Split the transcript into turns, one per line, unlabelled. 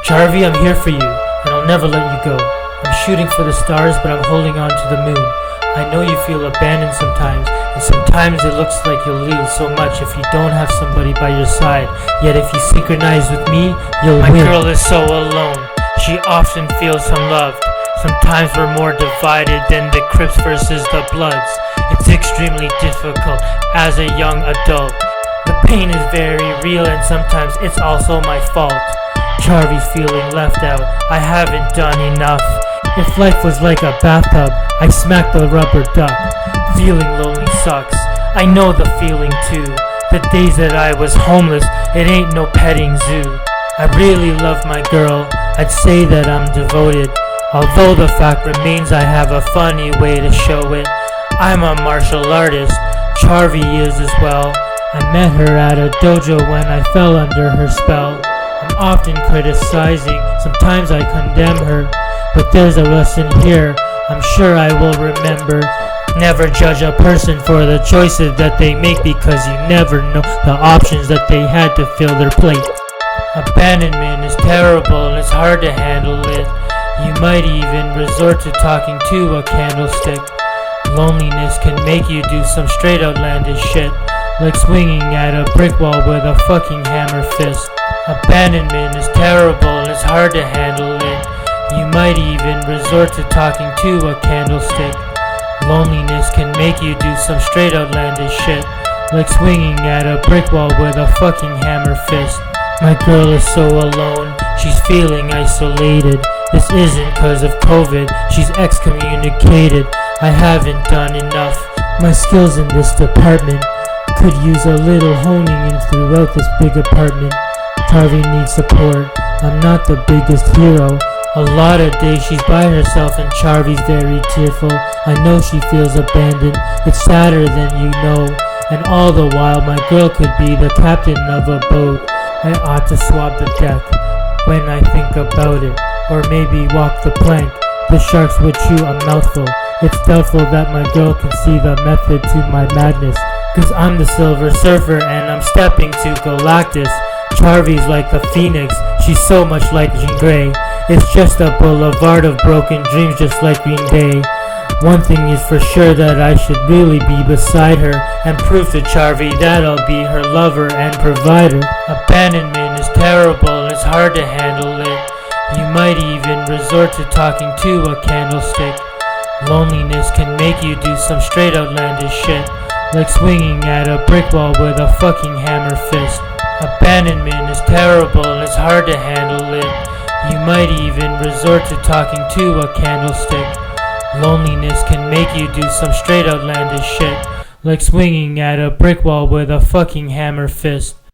Charvi, I'm here for you, and I'll never let you go. I'm shooting for the stars, but I'm holding on to the moon. I know you feel abandoned sometimes, and sometimes it looks like you'll lose so much if you don't have somebody by your side. Yet if you synchronize with me, you'll win. My girl is so alone. She often feels unloved. Sometimes we're more divided than the Crips versus the Bloods. It's extremely difficult as a young adult. The pain is very real, and sometimes it's also my fault. Charvi's feeling left out. I haven't done enough. If life was like a bathtub, I smacked the rubber duck. Feeling lonely sucks. I know the feeling too. The days that I was homeless, it ain't no petting zoo. I really love my girl. I'd say that I'm devoted. Although the fact remains I have a funny way to show it. I'm a martial artist. Charvi is as well. I met her at a dojo when I fell under her spell. I'm often criticizing, sometimes I condemn her, but there's a lesson here I'm sure I will remember. Never judge a person for the choices that they make, because you never know the options that they had to fill their plate. Abandonment is terrible and it's hard to handle it. You might even resort to talking to a candlestick. Loneliness can make you do some straight outlandish shit, like swinging at a brick wall with a fucking hammer fist. Abandonment is terrible and it's hard to handle it. You might even resort to talking to a candlestick. Loneliness can make you do some straight outlandish shit, like swinging at a brick wall with a fucking hammer fist. My girl is so alone, she's feeling isolated. This isn't cause of COVID, she's excommunicated. I haven't done enough. My skills in this department could use a little honing in throughout this big apartment. Charvi needs support. I'm not the biggest hero. A lot of days she's by herself and Charvi's very tearful. I know she feels abandoned. It's sadder than you know. And all the while my girl could be the captain of a boat. I ought to swab the deck when I think about it, or maybe walk the plank. The sharks would chew a mouthful. It's doubtful that my girl can see the method to my madness, cause I'm the Silver Surfer and I'm stepping to Galactus. Charvi's like the Phoenix, she's so much like Jean Grey. It's just a boulevard of broken dreams, just like Green Day. One thing is for sure, that I should really be beside her and prove to Charvi that I'll be her lover and provider. Abandonment is terrible and it's hard to handle it. You might even resort to talking to a candlestick. Loneliness can make you do some straight outlandish shit, like swinging at a brick wall with a fucking hammer fist. Abandonment is terrible and it's hard to handle it. You might even resort to talking to a candlestick. Loneliness can make you do some straight outlandish shit, like swinging at a brick wall with a fucking hammer fist.